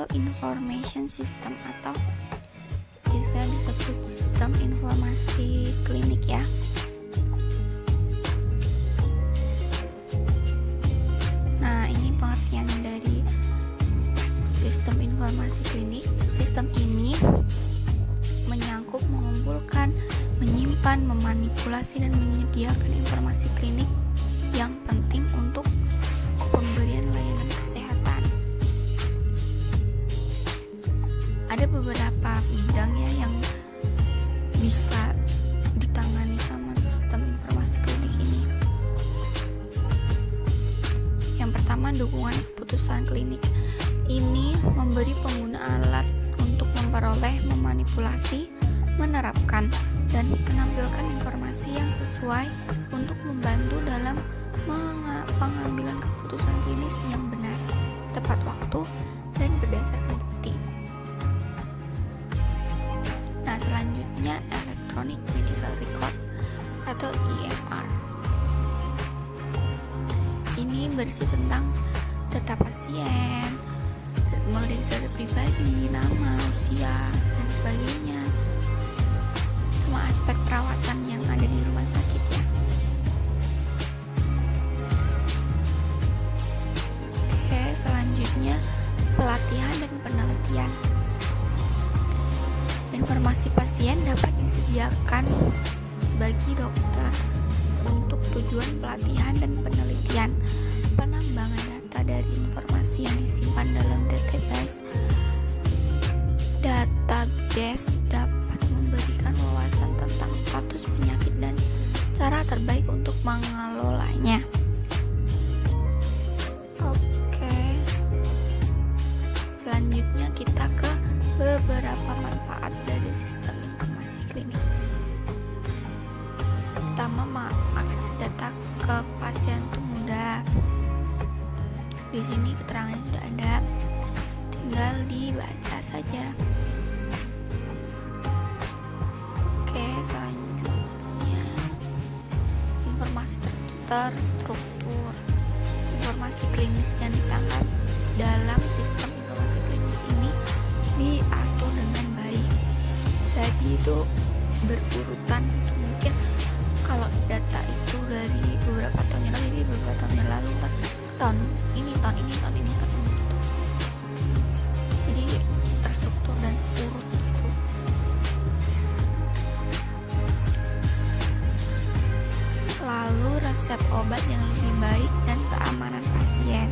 Medical Information System atau biasa disebut sistem informasi klinik ya. Nah, ini pengertian dari sistem informasi klinik. Sistem ini menyangkut, mengumpulkan, menyimpan, memanipulasi, dan menyediakan informasi klinik yang penting untuk pemberian layanan kesehatan. Ada beberapa bidang ya yang bisa ditangani sama sistem informasi klinik ini. Yang pertama, dukungan keputusan klinik. Ini memberi pengguna alat untuk memperoleh, memanipulasi, menerapkan, dan menampilkan informasi yang sesuai untuk membantu dalam pengambilan keputusan klinis yang benar, tepat waktu, dan berdasarkan bukti. Nah, selanjutnya Electronic Medical Record atau EMR. Ini berisi tentang data pasien, mulai dari data pribadi, nama, usia, dan sebagainya, semua aspek perawatan yang ada di rumah sakit ya. Oke, selanjutnya pelatihan dan penelitian. Informasi pasien dapat disediakan bagi dokter untuk tujuan pelatihan dan penelitian. Penambangan data dari informasi yang disimpan dalam database dapat memberikan wawasan tentang status penyakit dan cara terbaik untuk mengelolanya. Oke. Selanjutnya kita ke beberapa manfaat dari sistem informasi klinik. Pertama, akses data ke pasien itu mudah. Di sini keterangannya sudah ada, tinggal dibaca saja. Oke, selanjutnya informasi terstruktur. Informasi klinis yang ditangkap dalam sistem informasi klinis ini diatur dengan baik. Jadi itu berurutan, itu mungkin kalau data itu dari beberapa tahun yang lalu, jadi beberapa tahun yang lalu tahun ini gitu. Jadi terstruktur dan urut gitu. Lalu resep obat yang lebih baik dan keamanan pasien.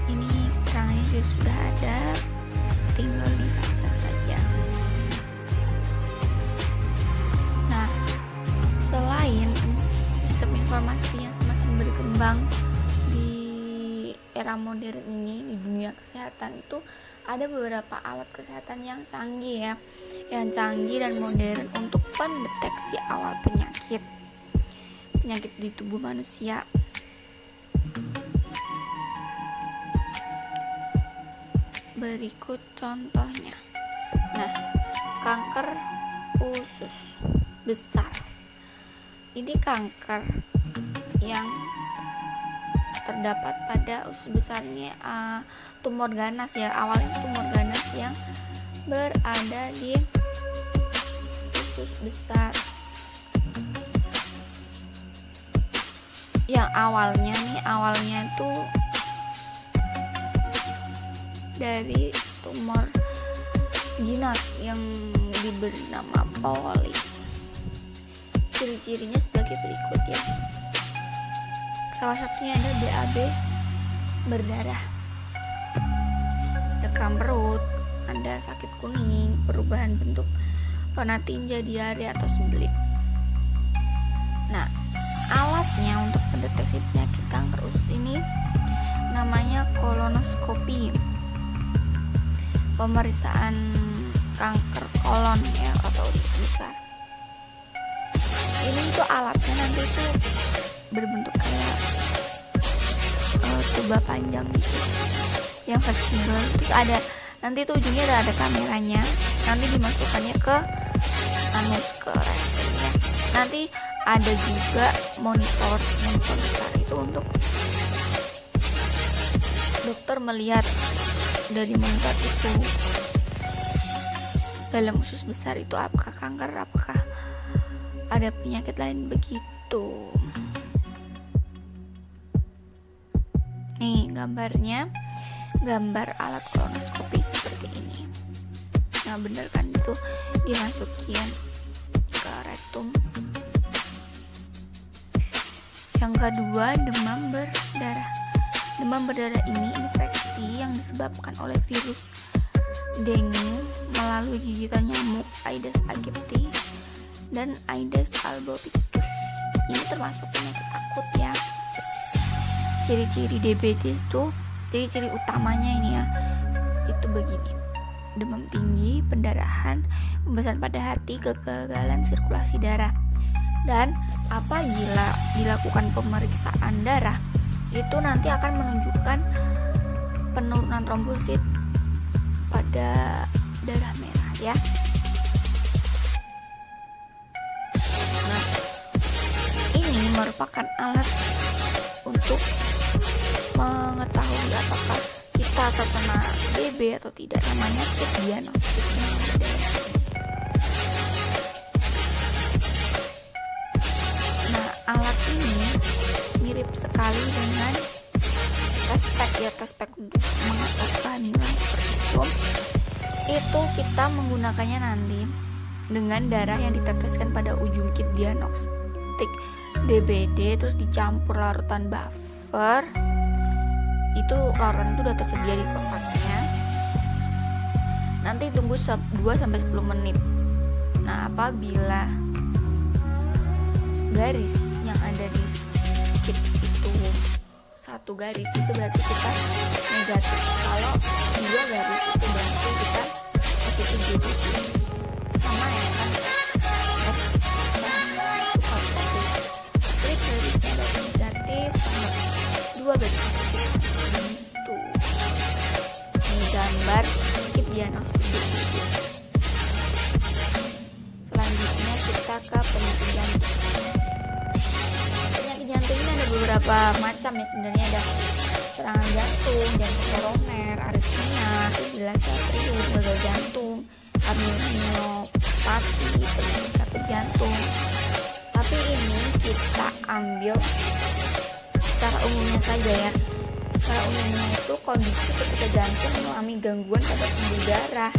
Ini keterangannya juga sudah ada, tinggal dibaca saja. Nah, selain sistem informasi yang semakin berkembang di era modern ini, di dunia kesehatan itu ada beberapa alat kesehatan yang canggih ya, yang canggih dan modern untuk pendeteksi awal penyakit di tubuh manusia. Berikut contohnya. Nah, kanker usus besar. Ini kanker yang terdapat pada usus besarnya, tumor ganas ya. Awalnya tumor ganas yang berada di usus besar. Yang awalnya tuh dari tumor jinak yang diberi nama poli. Ciri-cirinya sebagai berikut ya. Salah satunya ada BAB berdarah, ada kram perut, ada sakit kuning, perubahan bentuk warna tinja, diare atau sembelit. Nah, alatnya untuk mendeteksi penyakit kanker usus ini namanya kolonoskopi. Pemeriksaan kanker kolon ya atau usus besar. Ini tuh alatnya nanti tuh berbentuk kayak tuba panjang gitu yang fleksibel, terus ada nanti tuh ujungnya ada kameranya, nanti dimasukkannya ke rekennya. Nanti ada juga monitor besar itu untuk dokter melihat dari monitor itu dalam usus besar itu apakah kanker, apakah ada penyakit lain begitu. Nih gambarnya, gambar alat kolonoskopi seperti ini. Nah bener kan, itu dimasukin ke rektum. Yang kedua, demam berdarah. Demam berdarah ini infeksi yang disebabkan oleh virus dengue melalui gigitan nyamuk Aedes aegypti dan Aedes albopictus. Ini termasuk penyakit akut ya. Ciri-ciri DBD itu, ciri-ciri utamanya ini ya, itu begini: demam tinggi, pendarahan, pembesaran pada hati, kegagalan sirkulasi darah. Dan apabila dilakukan pemeriksaan darah, itu nanti akan menunjukkan penurunan trombosit pada darah merah ya. Nah, ini merupakan alat untuk mengetahui apakah kita terkena DB atau tidak, namanya kit diagnostik. Nah, alat ini mirip sekali dengan test pack untuk mengetes kehamilan seperti itu. Itu kita menggunakannya nanti dengan darah yang diteteskan pada ujung kit diagnostik DBD, terus dicampur larutan buffer. Itu larutan itu udah tersedia di kotaknya. Nanti tunggu 2-10 menit. Nah, apabila garis yang ada di kit itu 1 garis, itu berarti kita negatif. Kalau 2 garis itu berarti kita positif juga. Sama ya kan, klik garisnya dari negatif sama 2 garis positif. Itu ini gambar kit diagnostik. Selanjutnya kita ke penyakit jantung. Penyakit jantung ini ada beberapa macam ya sebenarnya. Ada serangan jantung, jantung koroner, aritmia, fibrillasi atrium, gagal jantung, amyopati, penyakit katup jantung. Tapi ini kita ambil secara umumnya saja ya. Secara umumnya itu kondisi ketika jantung mengalami gangguan pada pembuluh darah,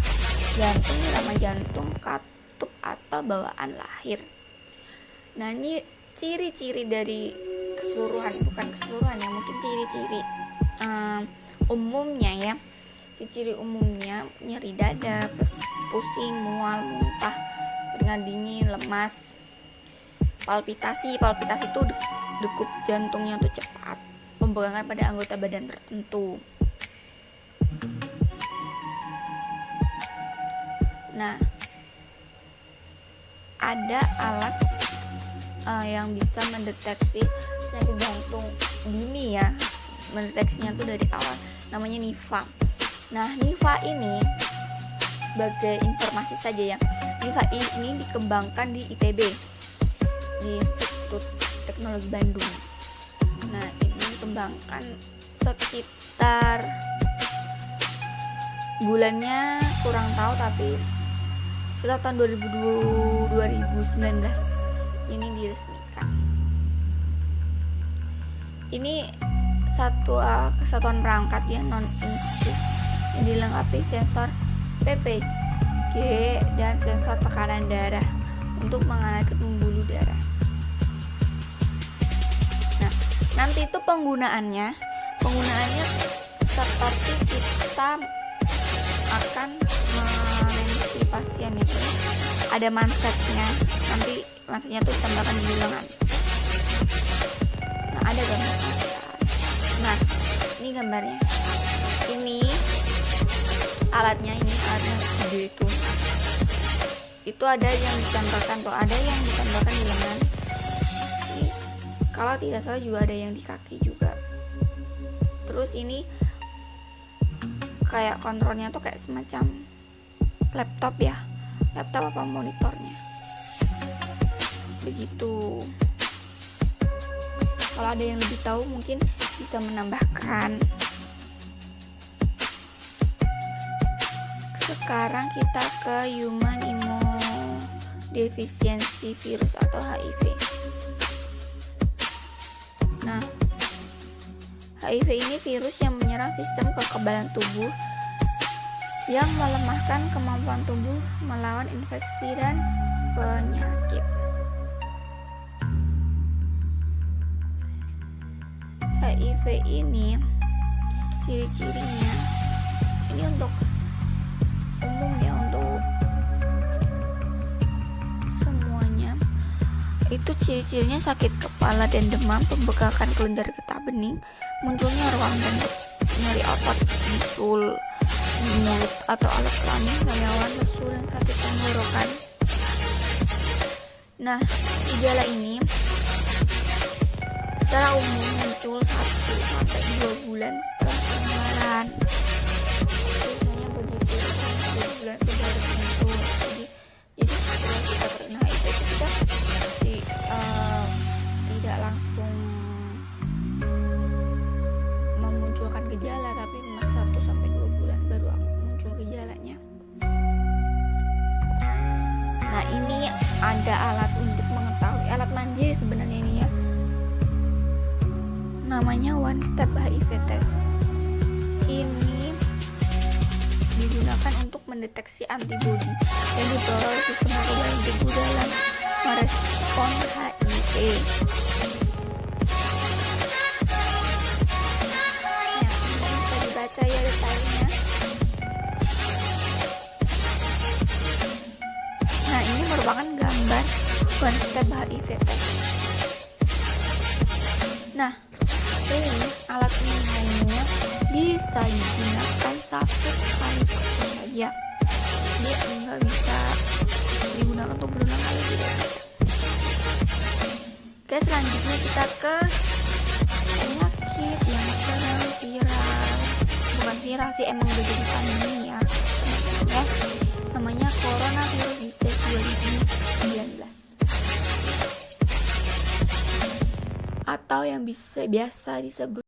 jantung, irama jantung, katup atau bawaan lahir. Nah, ini ciri-ciri dari bukan keseluruhan ya, mungkin ciri-ciri umumnya ya. Ciri umumnya nyeri dada, pusing, mual, muntah, keringat dingin, lemas, palpitasi itu degup jantungnya tuh cepat, pembegakan pada anggota badan tertentu. Nah, ada alat yang bisa mendeteksi penyakit jantung dini ya, mendeteksinya tuh dari awal, namanya NIFA. Nah, NIFA ini sebagai informasi saja ya, NIFA ini dikembangkan di ITB, di Institut Teknologi Bandung. Nah, ini dikembangkan sekitar bulannya kurang tahu, tapi setelah tahun 2019 ini diresmikan. Ini kesatuan perangkat yang non-invasif yang dilengkapi sensor PPG dan sensor tekanan darah untuk menganalisis pembuluh darah. Nah, nanti itu penggunaannya seperti kita akan meneliti pasien itu. Ada mansetnya, nanti mansetnya tuh ditempelkan di lengan. Nah, ada gambarnya. Nah, ini gambarnya. Ini alatnya gede itu. Itu ada yang ditempelkan tuh, ada yang ditempelkan di lengan. Ini, kalau tidak salah juga ada yang di kaki juga. Terus ini kayak kontrolnya tuh kayak semacam laptop ya, laptop apa monitornya begitu. Kalau ada yang lebih tahu mungkin bisa menambahkan. Sekarang kita ke human immunodeficiency virus atau HIV. Nah, HIV ini virus yang menyerang sistem kekebalan tubuh yang melemahkan kemampuan tubuh melawan infeksi dan penyakit. HIV ini ciri-cirinya ini untuk umum ya, untuk semuanya. Itu ciri-cirinya sakit kepala dan demam, pembekakan kelenjar getah bening, munculnya ruam dan nyeri otot, bisul di mulut atau alat kelamin, karyawan, lesu, dan sakit tenggorokan. Nah, gejala ini secara umum muncul 1-2 bulan setelah penularan. Biasanya begitu, 2 bulan itu baru muncul. Jadi setelah kita terkena HIV kita tidak langsung memunculkan gejala, tapi 1-2 bulan baru muncul gejalanya. Nah, ini ada alat untuk mengetahui, alat mandiri sebenarnya ini ya, namanya one step HIV test. Ini digunakan untuk mendeteksi antibodi yang diperoleh oleh sistem kekebalan tubuh dalam merespon HIV. Nah, ini bisa dibaca ya detailnya. Nah, ini merupakan gambar one step HIV test. Nah, ini alat ini hanya bisa digunakan satu kali pakai saja. Dia enggak bisa digunakan untuk berulang kali, tidak bisa. Oke, selanjutnya kita ke penyakit yang sedang viral. Bukan viral sih, emang udah jadi pandemi ya. Namanya coronavirus disease 2019. Atau yang biasa disebut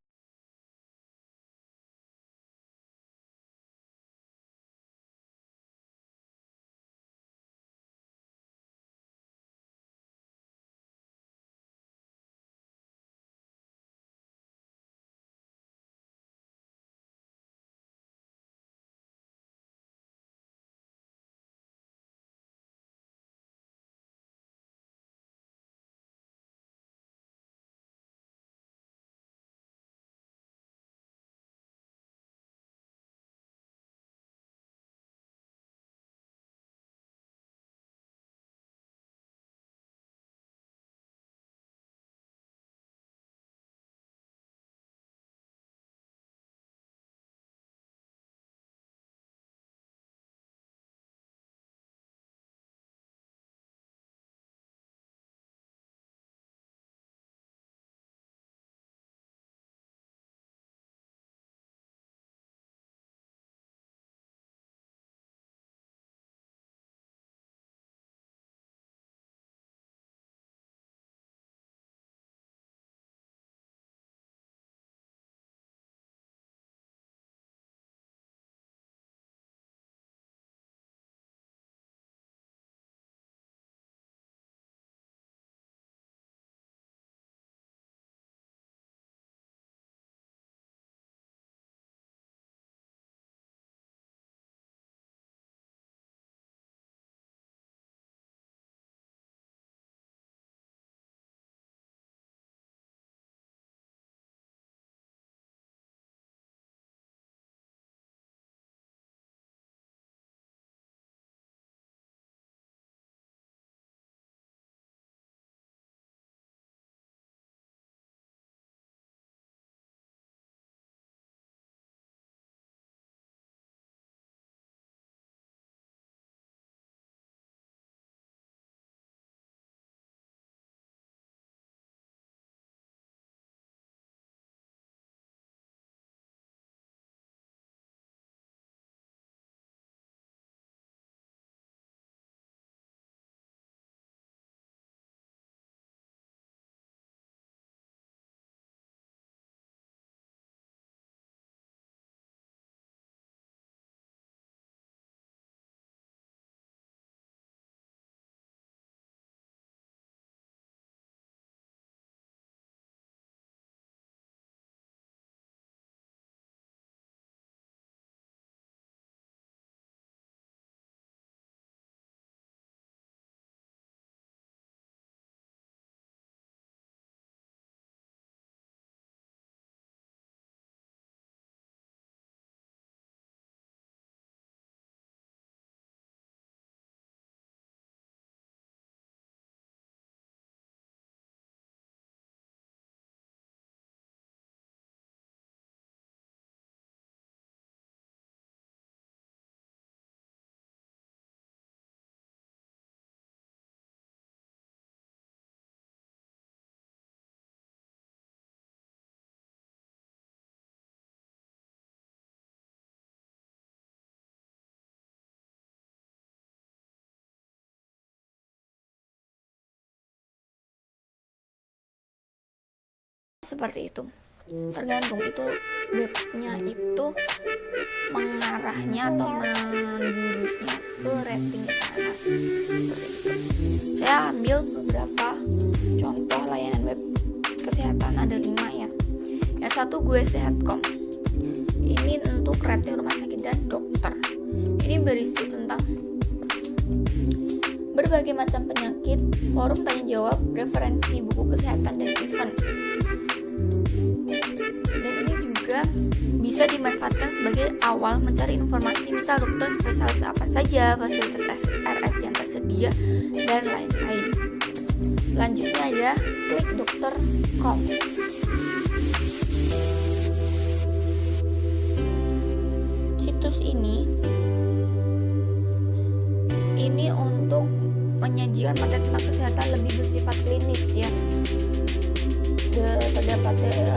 seperti itu. Tergantung itu webnya itu mengarahnya atau menjurusnya ke rating mana. Saya ambil beberapa contoh layanan web kesehatan, ada 5 ya. Yang satu guesehat.com. Ini untuk rating rumah sakit dan dokter. Ini berisi tentang berbagai macam penyakit, forum tanya jawab, referensi buku kesehatan dan event. Dan ini juga bisa dimanfaatkan sebagai awal mencari informasi, misal dokter spesialis apa saja, fasilitas RS yang tersedia, dan lain-lain. Selanjutnya ada klikdokter.com. Situs ini untuk menyajikan materi tentang kesehatan lebih bersifat klinis ya.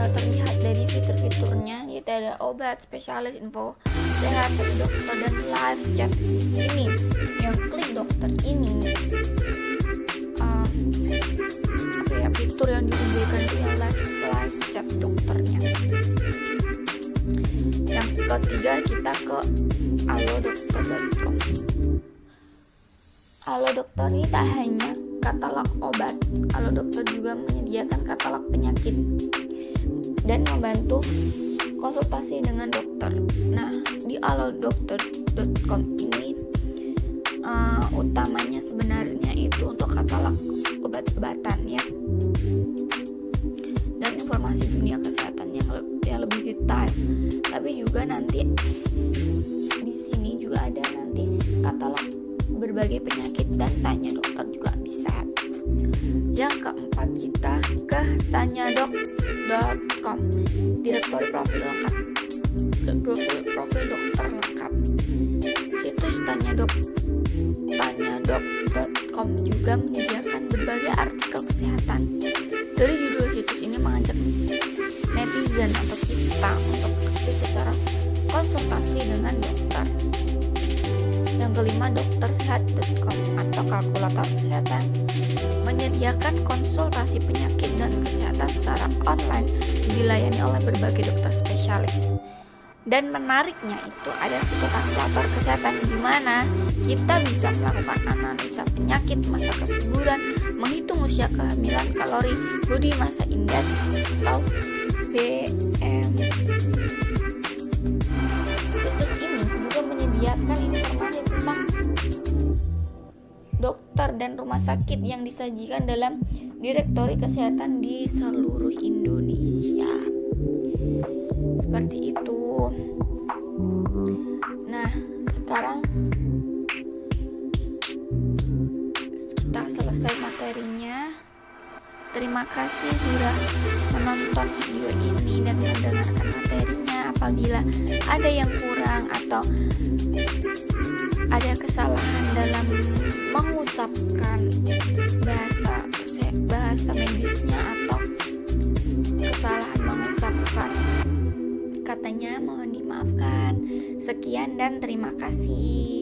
Terlihat dari fitur-fiturnya, yaitu ada obat, spesialis, info sehat dari dokter, dan live chat. Ini yang klik dokter ini fitur yang diunggulkan itu yang live chat dokternya. Yang ketiga kita ke alodokter.com. Alodokter ini tak hanya katalog obat, Alodokter juga menyediakan katalog penyakit dan membantu konsultasi dengan dokter. Nah, di alodokter.com ini utamanya sebenarnya itu untuk katalog obat-obatan ya, dan informasi dunia kesehatan yang lebih detail. Tapi juga nanti di sini juga ada nanti katalog berbagai penyakit dan tanya dokter juga bisa. Yang keempat kita ke tanyadok.com, direktori profil lengkap, profil dokter lengkap. Situs tanyadok.com juga menyediakan berbagai artikel kesehatan. Dari judul situs ini mengajak netizen atau kita untuk aktif secara konsultasi dengan dokter. Yang kelima, doktersehat.com atau kalkulator kesehatan, menyediakan konsultasi penyakit dan kesehatan secara online, dilayani oleh berbagai dokter spesialis. Dan menariknya itu ada fitur kalkulator kesehatan, di mana kita bisa melakukan analisa penyakit, masa kesuburan, menghitung usia kehamilan, kalori, body massa index atau BMI. Situs ini juga menyediakan informasi tentang dokter dan rumah sakit yang disajikan dalam direktori kesehatan di seluruh Indonesia. Seperti itu. Nah, sekarang kita selesai materinya. Terima kasih sudah menonton video ini dan mendengarkan materinya. Apabila ada yang kurang atau ada kesalahan dalam mengucapkan bahasa medisnya atau kesalahan mengucapkan katanya, mohon dimaafkan. Sekian dan terima kasih.